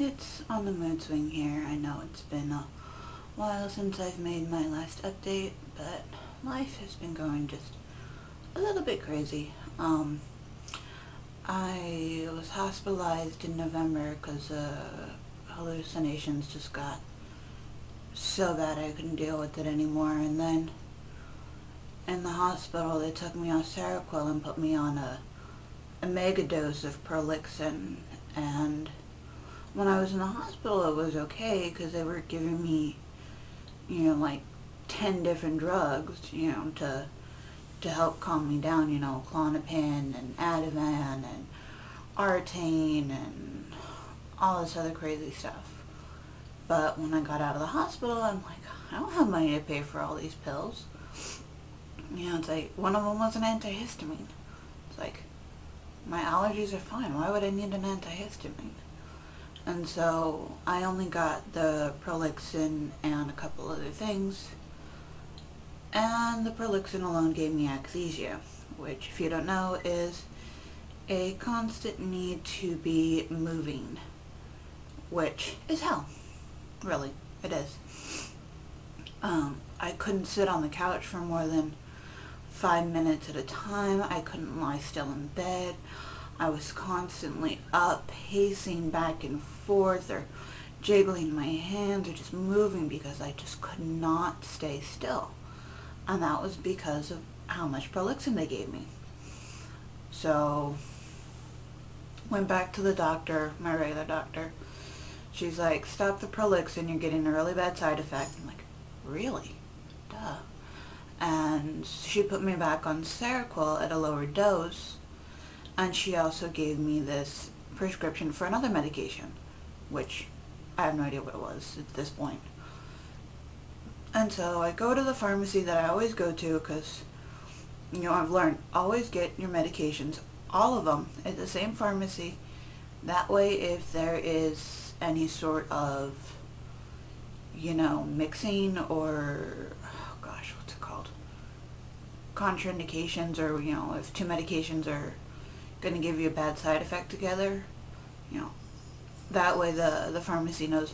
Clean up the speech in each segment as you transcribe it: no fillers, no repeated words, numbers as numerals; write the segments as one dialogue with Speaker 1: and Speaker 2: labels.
Speaker 1: it's on the mood swing here. I know it's been a while since I've made my last update, but life has been going just a little bit crazy. I was hospitalized in November because hallucinations just got so bad I couldn't deal with it anymore, and then in the hospital they took me off Seroquel and put me on a mega dose of Prolixin, and when I was in the hospital it was okay because they were giving me, like 10 different drugs, to help calm me down, Klonopin and Ativan and Artane and all this other crazy stuff. But when I got out of the hospital, I'm like, I don't have money to pay for all these pills. It's like, one of them was an antihistamine. It's like, my allergies are fine. Why would I need an antihistamine? And so I only got the Prolixin and a couple other things. And the Prolixin alone gave me akathisia, which, if you don't know, is a constant need to be moving, which is hell. Really, it is. I couldn't sit on the couch for more than 5 minutes at a time. I couldn't lie still in bed. I was constantly up, pacing back and forth, or jiggling my hands, or just moving because I just could not stay still. And that was because of how much Prolixin they gave me. So, went back to the doctor, my regular doctor. She's like, stop the Prolixin, you're getting a really bad side effect. I'm like, really? Duh. And she put me back on Seroquel at a lower dose, and she also gave me this prescription for another medication, which I have no idea what it was at this point. And so I go to the pharmacy that I always go to because, I've learned, always get your medications, all of them, at the same pharmacy. That way, if there is any sort of, mixing or, oh gosh, what's it called? Contraindications, or, if two medications are going to give you a bad side effect together, that way the pharmacy knows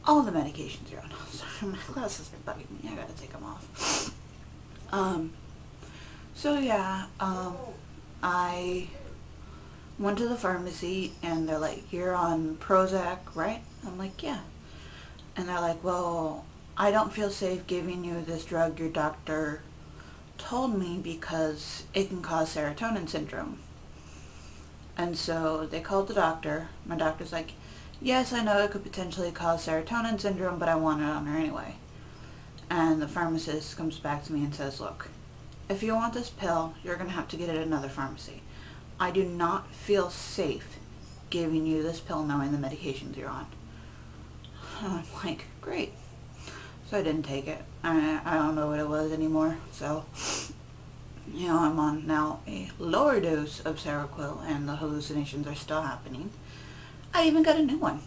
Speaker 1: all the medications you're on. Sorry, my glasses are bugging me. I gotta take them off. I went to the pharmacy and they're like, you're on Prozac, right? I'm like, yeah. And they're like, well, I don't feel safe giving you this drug your doctor told me because it can cause serotonin syndrome. And so they called the doctor. My doctor's like, yes, I know it could potentially cause serotonin syndrome, but I want it on her anyway. And the pharmacist comes back to me and says, look, if you want this pill, you're going to have to get it at another pharmacy. I do not feel safe giving you this pill knowing the medications you're on. And I'm like, great. So I didn't take it. I don't know what it was anymore. So, I'm on now a lower dose of Seroquel and the hallucinations are still happening. I even got a new one.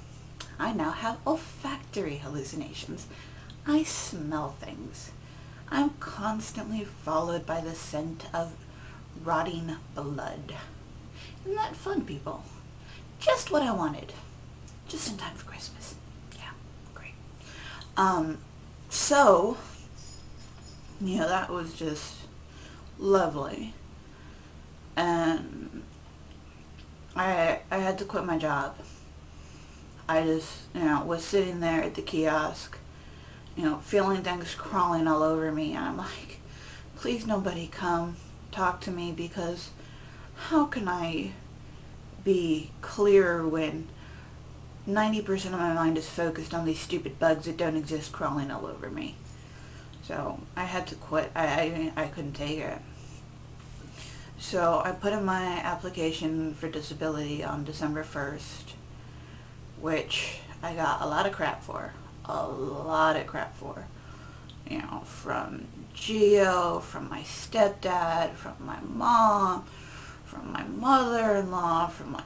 Speaker 1: I now have olfactory hallucinations. I smell things. I'm constantly followed by the scent of rotting blood. Isn't that fun, people? Just what I wanted. Just in time for Christmas. Yeah, great. So, that was just lovely. And I had to quit my job. I just, was sitting there at the kiosk, feeling things crawling all over me, and I'm like, please nobody come talk to me, because how can I be clear when 90% of my mind is focused on these stupid bugs that don't exist crawling all over me? So I had to quit. I couldn't take it. So I put in my application for disability on December 1st, which I got a lot of crap for. From Geo, from my stepdad, from my mom, from my mother-in-law, from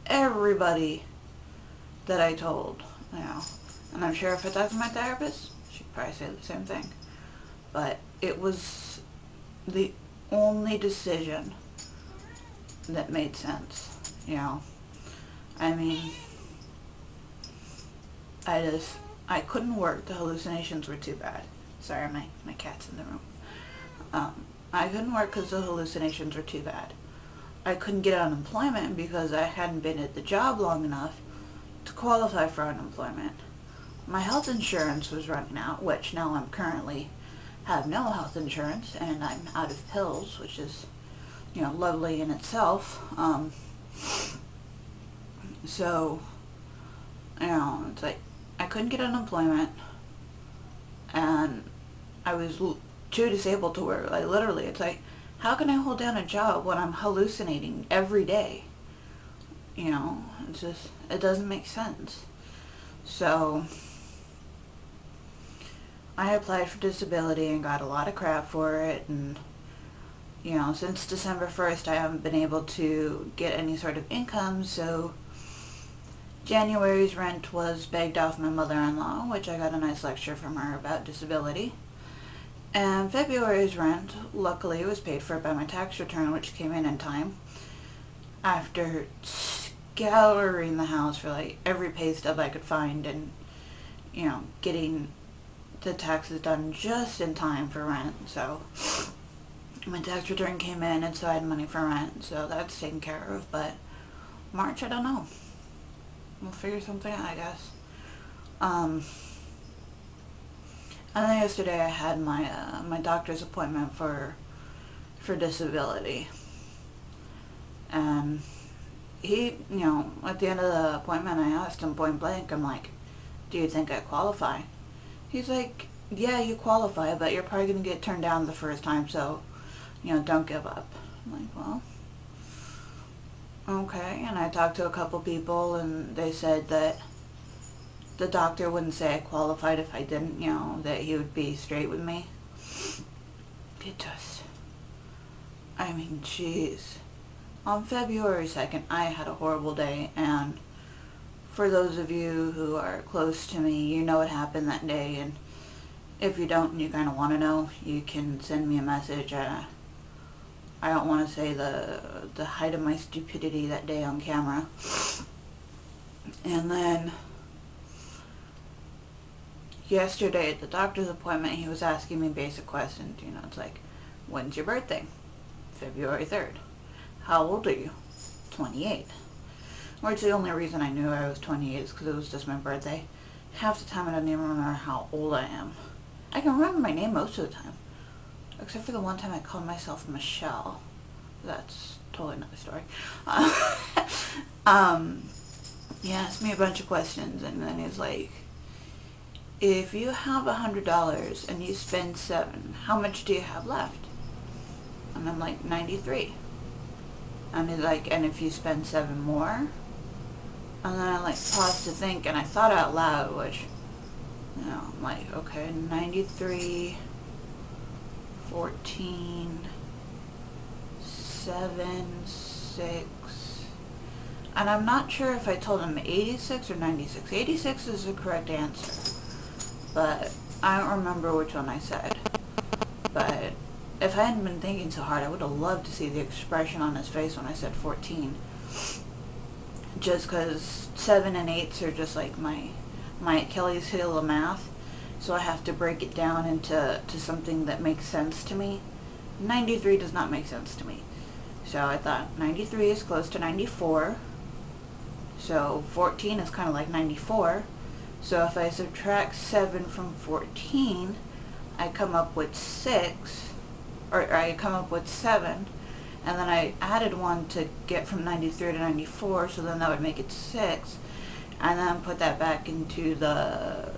Speaker 1: everybody that I told, And I'm sure if I talked to my therapist, she'd probably say the same thing. But it was the only decision that made sense, I mean, I couldn't work. The hallucinations were too bad. Sorry, my cat's in the room. I couldn't work because the hallucinations were too bad. I couldn't get unemployment because I hadn't been at the job long enough to qualify for unemployment. My health insurance was running out, which now I'm currently have no health insurance, and I'm out of pills, which is, lovely in itself. So, it's like I couldn't get unemployment, and I was too disabled to work. Like, literally, it's like, how can I hold down a job when I'm hallucinating every day? It's just, it doesn't make sense. So, I applied for disability and got a lot of crap for it, and, since December 1st, I haven't been able to get any sort of income, so January's rent was begged off my mother-in-law, which I got a nice lecture from her about disability. And February's rent, luckily, was paid for by my tax return, which came in time. After scouring the house for like every pay stub I could find, and getting the taxes done just in time for rent. So my tax return came in, and so I had money for rent, so that's taken care of. But March, I don't know. We'll figure something out, I guess. And then yesterday I had my doctor's appointment for disability, and he, at the end of the appointment, I asked him point blank, I'm like, do you think I qualify? He's like, yeah, you qualify, but you're probably going to get turned down the first time, so, don't give up. I'm like, well, okay. And I talked to a couple people, and they said that the doctor wouldn't say I qualified if I didn't, that he would be straight with me. It just, jeez. On February 2nd, I had a horrible day, and for those of you who are close to me, you know what happened that day, and if you don't and you kind of want to know, you can send me a message. I don't want to say the height of my stupidity that day on camera. And then yesterday at the doctor's appointment, he was asking me basic questions. It's like, when's your birthday? February 3rd. How old are you? 28. Which the only reason I knew I was 28 is because it was just my birthday. Half the time I don't even remember how old I am. I can remember my name most of the time, except for the one time I called myself Michelle. That's totally another story. He asked me a bunch of questions, and then he's like, if you have $100 and you spend $7, how much do you have left? And I'm like, 93. And he's like, and if you spend 7 more? And then I paused to think, and I thought out loud, which, I'm like, okay, 93, 14, 7, 6. And I'm not sure if I told him 86 or 96. 86 is the correct answer, but I don't remember which one I said. But if I hadn't been thinking so hard, I would have loved to see the expression on his face when I said 14. Just because 7 and 8s are just like my Achilles heel of math, so I have to break it down into something that makes sense to me. 93 does not make sense to me. So I thought 93 is close to 94. So 14 is kind of like 94. So if I subtract 7 from 14, I come up with 6, or I come up with 7, and then I added 1 to get from 93 to 94, so then that would make it 6, and then put that back into the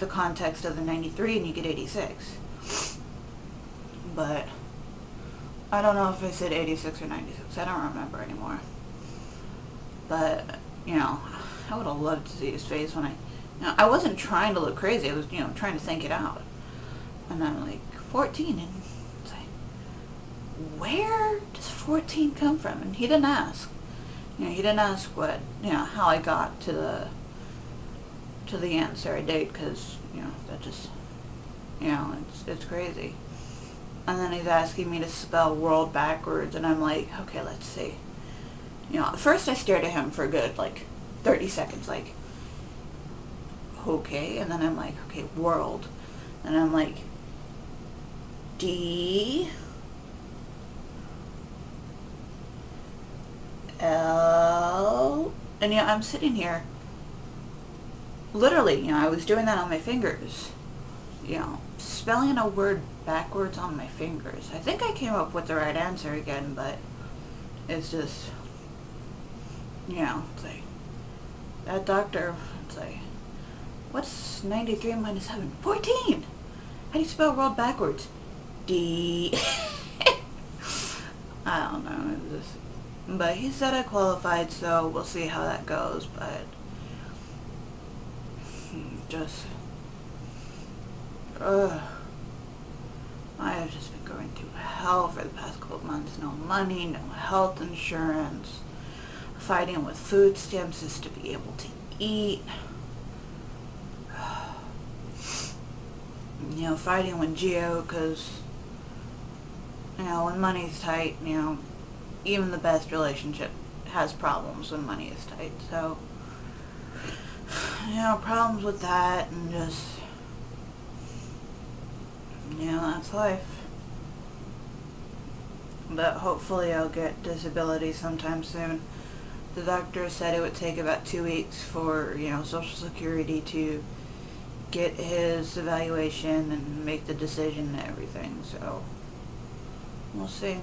Speaker 1: context of the 93, and you get 86. But I don't know if I said 86 or 96. I don't remember anymore. But, I would have loved to see his face when I wasn't trying to look crazy. I was, trying to think it out. And I'm like, 14, and it's like, where does 14 come from? And he didn't ask. He didn't ask what, how I got to the answer I did, because, that just, it's crazy. And then he's asking me to spell world backwards, and I'm like, okay, let's see. At first I stared at him for a good, 30 seconds, okay. And then I'm like, okay, world. And I'm like, D L, and I'm sitting here, literally, I was doing that on my fingers, spelling a word backwards on my fingers. I think I came up with the right answer again, but it's just, it's like, that doctor, it's like, what's 93 minus 7? 14! How do you spell world backwards? D. I don't know, it's just, but he said I qualified, so we'll see how that goes, but just, I have just been going through hell for the past couple of months. No money, no health insurance, fighting with food stamps just to be able to eat, fighting with Geo because, when money's tight, even the best relationship has problems when money is tight. So, problems with that, and just, that's life. But hopefully I'll get disability sometime soon. The doctor said it would take about 2 weeks for, Social Security to get his evaluation and make the decision and everything, so we'll see.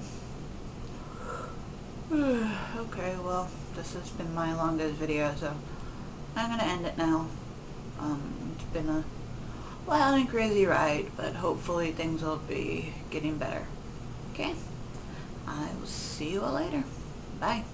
Speaker 1: Okay, well, this has been my longest video, so I'm gonna end it now. It's been a wild and crazy ride, but hopefully things will be getting better. Okay? I will see you all later. Bye.